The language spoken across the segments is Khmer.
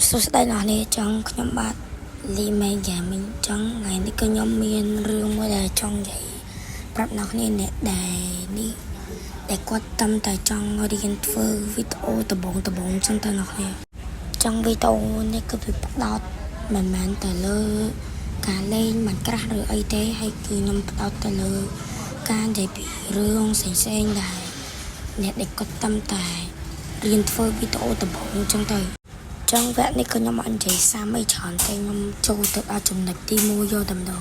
សួស្តីអ្នកនាងចង់ខ្ញុំបាទលីមេហ្គាមីងចង់ថ្ងៃនេះក៏ខ្ញុំមានរឿងមួយដែលចង់និយាយប្រាប់អ្នកនាងអ្នកដែលគាត់តាមតែចង់រៀនធ្វើវីដេអូដំបូងចឹងទៅអ្នកនាងចង់វីដេអូនេះគឺវាផ្ដោតមិនមែនតែលើការលេងមិនក្រាស់ឬអីទេហើយគឺខ្ញុំផ្ដោតទៅលើការនិយាយពីរឿងផ្សេងដែរអ្នកដែលគាត់តាមតែរៀនធ្វើវីដេអូដំបូងចឹងទៅចង់វគ្គនេះក៏ខ្ញុំអត់និយាយសាមអីច្រើនទេខ្ញុំចូលទៅដល់ចំណុចទី1យកតែម្ដង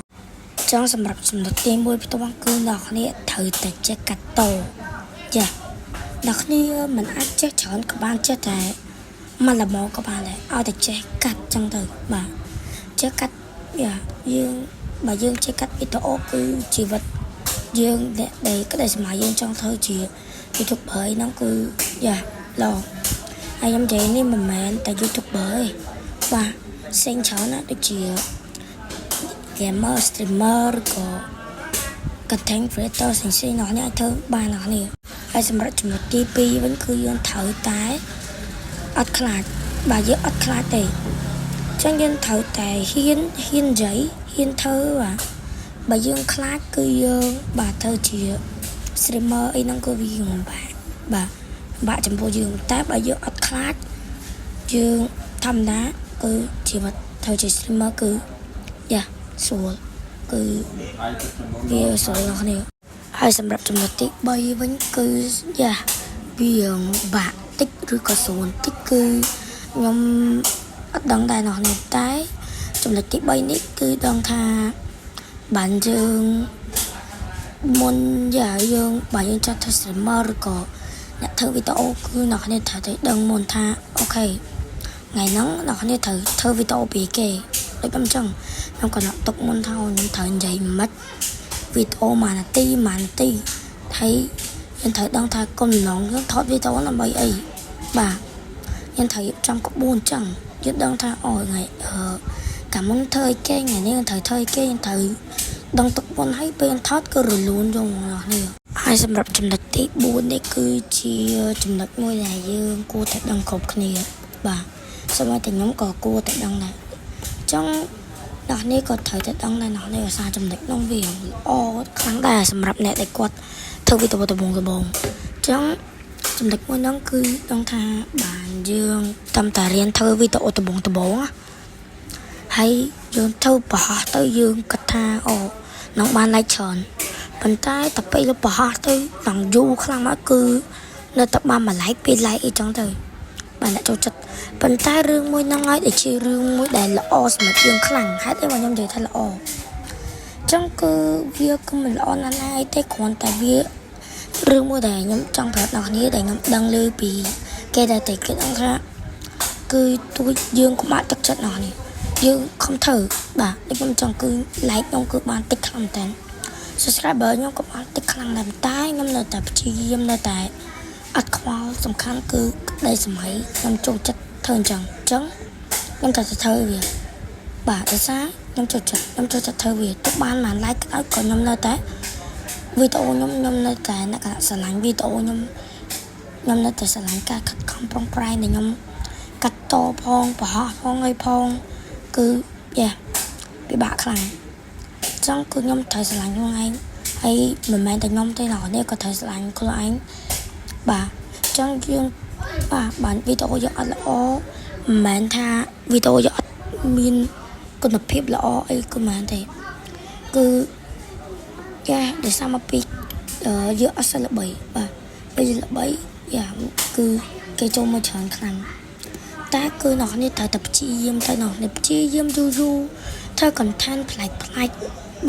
ចង់សម្រាប់ចំណុចទី1ផ្ទាល់គឺអ្នកគ្នាត្រូវតែចេះកាត់តចាអ្នកគ្នាមិនអាចចេះច្រើនក៏បានចេះតែមកល្មមក៏បានដែរឲ្យតែចេះកាត់ចឹងទៅបាទចេះកាត់យើងបើយើងចេះកាត់វីដេអូគឺជីវិតយើងដែលក្តីសម័យយើងចង់ធ្វើជា YouTuber ហ្នឹងគឺឡងហើយខ្ញុំនិយាយនេះមិនមែនតែ YouTuber ទេបាទផ្សេងច្រើនណាស់ដូចជា gamer streamer ឬក៏ content creator ផ្សេងៗអ្នកធ្វើបានអ្នកនេះហើយសម្រាប់ចំណុចទី2វិញគឺយើងត្រូវតែអត់ខ្លាចបាទយើងអត់ខ្លាចទេចឹងយើងត្រូវតែហ៊ាននិយាយហ៊ានធ្វើបាទបើយើងខ្លាចគឺយើងបាទធ្វើជា streamer អីហ្នឹងគឺវាបាទចំពោះយើងតែបើយើងអត់ខ្លាចយើងធម្មតាគឺជីវិតធ្វើជា streamer គឺស្រួលគឺវាស្រួលណាស់នេះហើយសម្រាប់ចំណុចទី3វិញគឺវាបាក់តិចឬក៏ស្រួលតិចគឺខ្ញុំអត់ដឹងដែរណោះនេះតែចំណុចទី3នេះគឺដឹងថាបានយើងមុនយើងបើយើងចង់ធ្វើ streamer ឬក៏អ្នកធ្វើវីដេអូគឺអ្នកគ្នាត្រូវតែដឹងមុនថាអូខេថ្ងៃហ្នឹងអ្នកគ្នាត្រូវធ្វើវីដេអូពីគេដូចខ្ញុំចឹងខ្ញុំក៏ទុកមុនថាខ្ញុំត្រូវនិយាយមិនវីដេអូមួយនាទីហើយយើងត្រូវដឹងថាគោលបំណងយើងថតវីដេអូដើម្បីអីបាទយើងត្រូវចំក្បួនចឹងយើងដឹងថាថ្ងៃកាលមុនធ្វើអីគេថ្ងៃនេះត្រូវធ្វើអីគេយើងត្រូវដឹងទុកមុនហើយពេលថតគឺរលូនយងរបស់នេះហើយសម្រាប់ចំណុចទី4នេះគឺជាចំណុចមួយដែលយើងគួរតែដឹងគ្រប់គ្នាបាទសម្រាប់តែខ្ញុំក៏គួរតែដឹងដែរចង់អ្នកនេះក៏ត្រូវតែដឹងដែរអ្នកនេះឧស្សាហ៍ចំណុចនោះវាល្អខ្លាំងដែរសម្រាប់អ្នកដែលគាត់ធ្វើវីដេអូដំបូងចង់ចំណុចមួយហ្នឹងគឺដឹងថាបានយើងតាមតែរៀនធ្វើវីដេអូដំបូងហើយយើងធ្វើប្រហោះទៅយើងគិតថានឹងបាន like ច្រើនប៉ុន្តែតែពេលប្រហោះទៅដល់យូរខ្លាំងមកគឺនៅតែបានមួយ like ពីរ like អីចឹងទៅបានអ្នកចូលចិត្តប៉ុន្តែរឿងមួយហ្នឹងហើយដែលជារឿងមួយដែលល្អសម្រាប់យើងខ្លាំងហេតុអីមកខ្ញុំនិយាយថាល្អចឹងគឺវាគឺមិនល្អណាស់ណាទេគ្រាន់តែវារឿងមួយដែលខ្ញុំចង់ប្រាប់អ្នកគ្នាដែលខ្ញុំដឹងលើពីគេដែលតែគេដឹងថាគឺទួយើងកុំបាក់ទឹកចិត្តអ្នកនេះយើងខំធ្វើបាទដូចខ្ញុំចង់គឺ like ខ្ញុំគឺបានតិចខ្លាំងតែ subscriber ខ្ញុំក៏បានតិចខ្លាំងដែរតែខ្ញុំនៅតែព្យាយាមនៅតែអត់ខ្វល់សំខាន់គឺក្តីសម័យខ្ញុំចូលចិត្តធ្វើអញ្ចឹងខ្ញុំតែធ្វើវាបាទដោយសារខ្ញុំចូលចិត្តធ្វើវាទោះបានបាន like ក៏ខ្ញុំនៅតែវីដេអូខ្ញុំនៅតែអ្នកស្រឡាញ់វីដេអូខ្ញុំនៅតែស្រឡាញ់ការខិតខំប្រឹងប្រែងដែលខ្ញុំកាត់តផងប្រហោះផងអីផងគឺពិបាកខ្លាំងចឹងគឺខ្ញុំត្រូវស្រឡាញ់ខ្លួនឯងហើយមិនមែនតែខ្ញុំទេអ្នកនេះក៏ត្រូវស្រឡាញ់ខ្លួនឯងបាទចឹងយើងបានវីដេអូយើងអត់ល្អមិនមែនថាវីដេអូយើងអត់មានគុណភាពល្អអីក៏មិនទេគឺដោយសារមកពីយើងអត់សូវល្បីបាទពេលល្បីគឺគេចូលមកច្រើនខ្លាំងតែគឺអ្នកនេះត្រូវតែព្យាយាមទៅអ្នកនេះព្យាយាមយូរធ្វើ content ប្លែក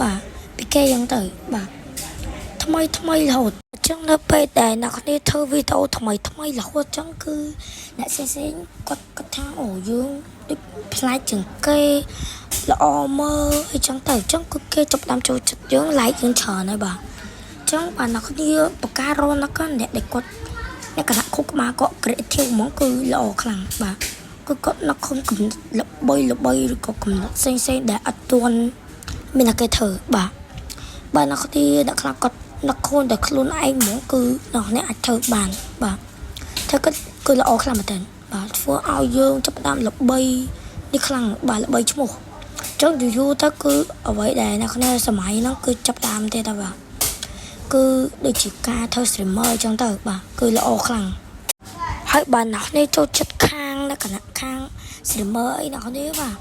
បាទពីគេយ៉ាងទៅបាទថ្មីរហូតអញ្ចឹងនៅពេលដែលអ្នកនេះធ្វើវីដេអូថ្មីរហូតអញ្ចឹងគឺអ្នកផ្សេងគាត់ថាយើងដូចប្លែកជាងគេល្អមើលអីចឹងទៅអញ្ចឹងគឺគេចាប់តាមចូលចិត្តយើង like យើងច្រើនហើយបាទអញ្ចឹងបាទអ្នកនេះបការនអ្នកដែលគាត់អ្នកគណៈខុសក្បាលក៏ creative ហ្មងគឺល្អខ្លាំងបាទគឺគាត់នៅខំកំណត់ល្បីឬក៏កំណត់ផ្សេងដែលអត់ទាន់មានអ្នកគេធ្វើបាទអ្នកទីអ្នកខ្លះគាត់នឹកខ្លួនតែខ្លួនឯងហ្មងគឺអ្នកអាចធ្វើបានបាទធ្វើគឺល្អខ្លាំងមែនទែន បាទធ្វើឲ្យយើងចាប់តាមល្បីនេះខ្លាំងបាទល្បីឈ្មោះចឹងយូរទៅគឺអ្វីដែលអ្នកគ្នាសម័យហ្នឹងគឺចាប់តាមទេតាបាទគឺដូចជាការធ្វើ streamer ចឹងទៅបាទគឺល្អខ្លាំងហើយបាទអ្នកនេះចូលចិត្តខាងលក្ខណៈខាង streamer អីអ្នកនេះបាទ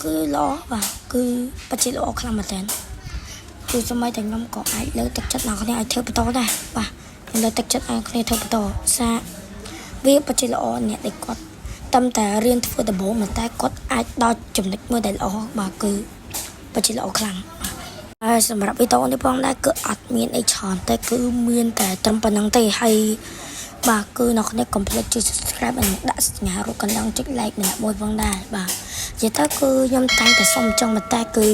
គឺល្អបាទគឺពិតជាល្អខ្លាំងមែនទែនគឺសម័យតែខ្ញុំក៏អាចលើកទឹកចិត្តអ្នកគ្នាឲ្យធ្វើបន្តដែរបាទខ្ញុំលើកទឹកចិត្តឲ្យគ្នាធ្វើបន្តសារវាពិតជាល្អអ្នកដែលគាត់តាមតែរៀនធ្វើដំបូងតែគាត់អាចដល់ចំណុចមួយដែលល្អបាទគឺពិតជាល្អខ្លាំងហើយសម្រាប់វីដេអូនេះផងដែរគឺអត់មានអីច្រើនតែគឺមានតែត្រឹមប៉ុណ្្នឹងទេហើយបាទគឺអ្នកគ្នាកុំភ្លេចជួយ subscribe និងដាក់សញ្ញារូបកណ្ដឹងចុច like ម្នាក់មួយផងដែរបាទនិយាយទៅគឺខ្ញុំតែងតែសុំអញ្ចឹងតែគឺ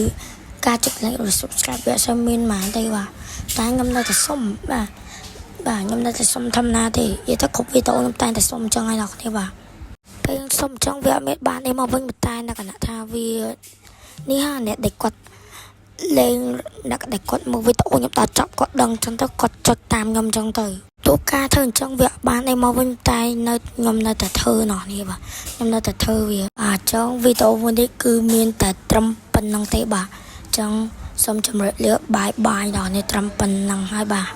ការចុច like ឬ subscribe វាអត់សូវមានហ្មងទេបាទតែខ្ញុំនៅតែសុំបាទខ្ញុំនៅតែសុំធម្មតាទេនិយាយទៅគ្រប់វីដេអូខ្ញុំតែងតែសុំអញ្ចឹងឲ្យអ្នកគ្នាបាទពេលសុំអញ្ចឹងវាអត់មានបានទេមកវិញតែនៅគណៈថាវានេះហាអ្នកដែលគាត់លេងអ្នកដែលគាត់មើលវីដេអូខ្ញុំដល់ចប់គាត់ដឹងអញ្ចឹងទៅគាត់ចុចតាមខ្ញុំអញ្ចឹងទៅទោះការធ្វើអញ្ចឹងវាបានឯមកវិញតែនៅខ្ញុំនៅតែធ្វើនោះនេះបាទខ្ញុំនៅតែធ្វើវាអញ្ចឹងវីដេអូមួយនេះគឺមានតែត្រឹមប៉ុណ្្នឹងទេបាទអញ្ចឹងសូមជម្រាបលាបាយដល់នេះត្រឹមប៉ុណ្្នឹងហើយបាទ